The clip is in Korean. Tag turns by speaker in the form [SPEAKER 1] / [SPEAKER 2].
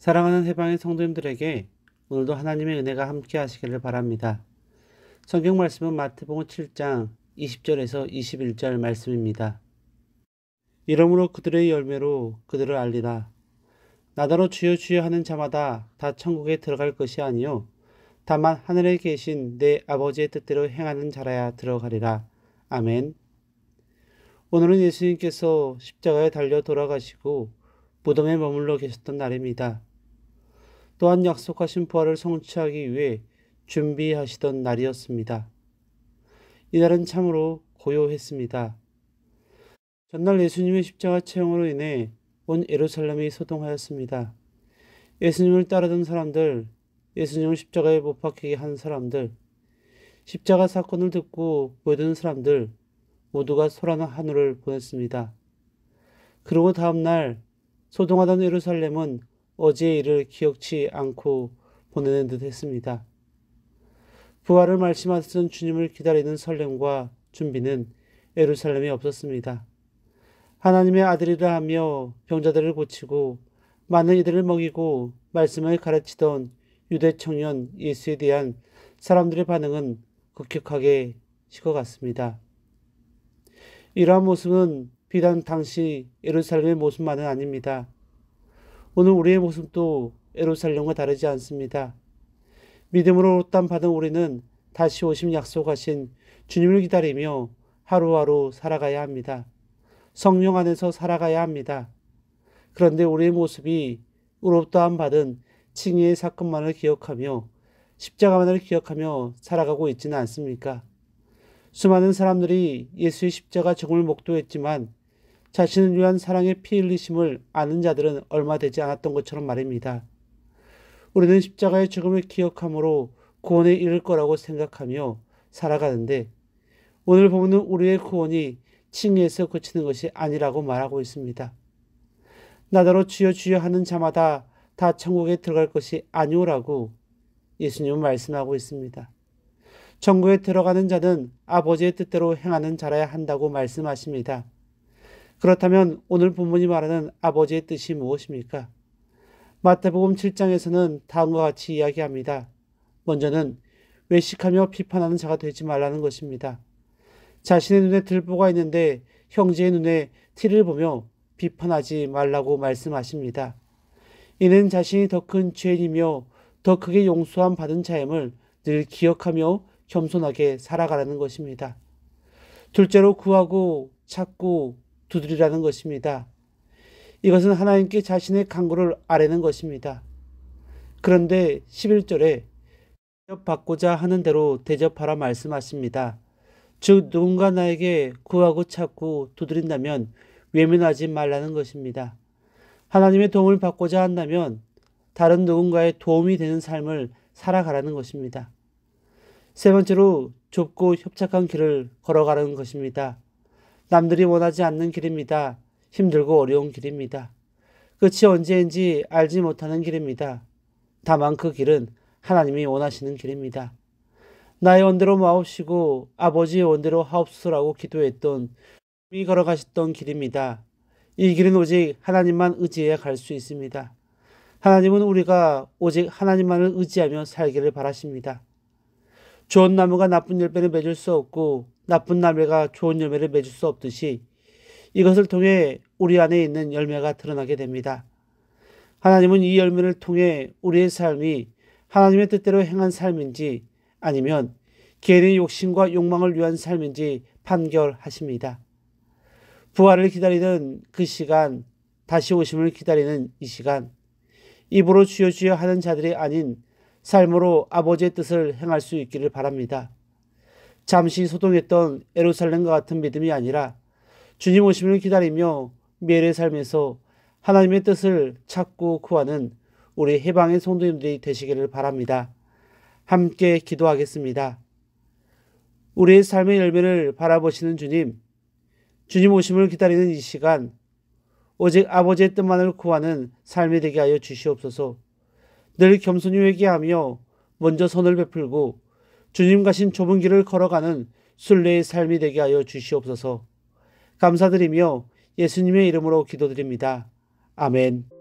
[SPEAKER 1] 사랑하는 해방의 성도님들에게 오늘도 하나님의 은혜가 함께 하시기를 바랍니다. 성경 말씀은 마태복음 7장 20절에서 21절 말씀입니다. 이러므로 그들의 열매로 그들을 알리라. 나더러 주여 주여 하는 자마다 다 천국에 들어갈 것이 아니요 다만 하늘에 계신 내 아버지의 뜻대로 행하는 자라야 들어가리라. 아멘. 오늘은 예수님께서 십자가에 달려 돌아가시고 무덤에 머물러 계셨던 날입니다. 또한 약속하신 부활을 성취하기 위해 준비하시던 날이었습니다. 이날은 참으로 고요했습니다. 전날 예수님의 십자가 체험으로 인해 온 예루살렘이 소동하였습니다. 예수님을 따르던 사람들, 예수님을 십자가에 못 박히게 한 사람들, 십자가 사건을 듣고 모여든 사람들 모두가 소란한 한우를 보냈습니다. 그리고 다음날 소동하던 예루살렘은 어제의 일을 기억치 않고 보내는 듯 했습니다. 부활을 말씀하시던 주님을 기다리는 설렘과 준비는 예루살렘에 없었습니다. 하나님의 아들이라 하며 병자들을 고치고 많은 이들을 먹이고 말씀을 가르치던 유대 청년 예수에 대한 사람들의 반응은 급격하게 식어갔습니다. 이러한 모습은 비단 당시 예루살렘의 모습만은 아닙니다. 오늘 우리의 모습도 예루살렘과 다르지 않습니다. 믿음으로 땅 받은 우리는 다시 오심 약속하신 주님을 기다리며 하루하루 살아가야 합니다. 성령 안에서 살아가야 합니다. 그런데 우리의 모습이 의롭다함 받은 칭의의 사건만을 기억하며 십자가만을 기억하며 살아가고 있지는 않습니까? 수많은 사람들이 예수의 십자가 죽음을 목도했지만 자신을 위한 사랑의 피 흘리심을 아는 자들은 얼마 되지 않았던 것처럼 말입니다. 우리는 십자가의 죽음을 기억함으로 구원에 이를 거라고 생각하며 살아가는데 오늘 보면 우리의 구원이 칭의에서 그치는 것이 아니라고 말하고 있습니다. 나더러 주여 주여 하는 자마다 다 천국에 들어갈 것이 아니오라고 예수님은 말씀하고 있습니다. 천국에 들어가는 자는 아버지의 뜻대로 행하는 자라야 한다고 말씀하십니다. 그렇다면 오늘 본문이 말하는 아버지의 뜻이 무엇입니까? 마태복음 7장에서는 다음과 같이 이야기합니다. 먼저는 외식하며 비판하는 자가 되지 말라는 것입니다. 자신의 눈에 들보가 있는데 형제의 눈에 티를 보며 비판하지 말라고 말씀하십니다. 이는 자신이 더 큰 죄인이며 더 크게 용서함 받은 자임을 늘 기억하며 겸손하게 살아가라는 것입니다. 둘째로 구하고 찾고 두드리라는 것입니다. 이것은 하나님께 자신의 간구를 아뢰는 것입니다. 그런데 11절에 대접받고자 하는 대로 대접하라 말씀하십니다. 즉 누군가 나에게 구하고 찾고 두드린다면 외면하지 말라는 것입니다. 하나님의 도움을 받고자 한다면 다른 누군가의 도움이 되는 삶을 살아가라는 것입니다. 세 번째로 좁고 협착한 길을 걸어가는 것입니다. 남들이 원하지 않는 길입니다. 힘들고 어려운 길입니다. 끝이 언제인지 알지 못하는 길입니다. 다만 그 길은 하나님이 원하시는 길입니다. 나의 원대로 마옵시고 아버지의 원대로 하옵소서라고 기도했던 주님이 걸어가셨던 길입니다. 이 길은 오직 하나님만 의지해야 갈 수 있습니다. 하나님은 우리가 오직 하나님만을 의지하며 살기를 바라십니다. 좋은 나무가 나쁜 열매를 맺을 수 없고 나쁜 나무가 좋은 열매를 맺을 수 없듯이 이것을 통해 우리 안에 있는 열매가 드러나게 됩니다. 하나님은 이 열매를 통해 우리의 삶이 하나님의 뜻대로 행한 삶인지 아니면 개인의 욕심과 욕망을 위한 삶인지 판결하십니다. 부활을 기다리는 그 시간, 다시 오심을 기다리는 이 시간, 입으로 주여 주여 하는 자들이 아닌 삶으로 아버지의 뜻을 행할 수 있기를 바랍니다. 잠시 소동했던 예루살렘과 같은 믿음이 아니라 주님 오심을 기다리며 매일의 삶에서 하나님의 뜻을 찾고 구하는 우리 해방의 성도님들이 되시기를 바랍니다. 함께 기도하겠습니다. 우리의 삶의 열매를 바라보시는 주님, 주님 오심을 기다리는 이 시간 오직 아버지의 뜻만을 구하는 삶이 되게 하여 주시옵소서. 늘 겸손히 회개하며 먼저 선을 베풀고 주님 가신 좁은 길을 걸어가는 순례의 삶이 되게 하여 주시옵소서. 감사드리며 예수님의 이름으로 기도드립니다. 아멘.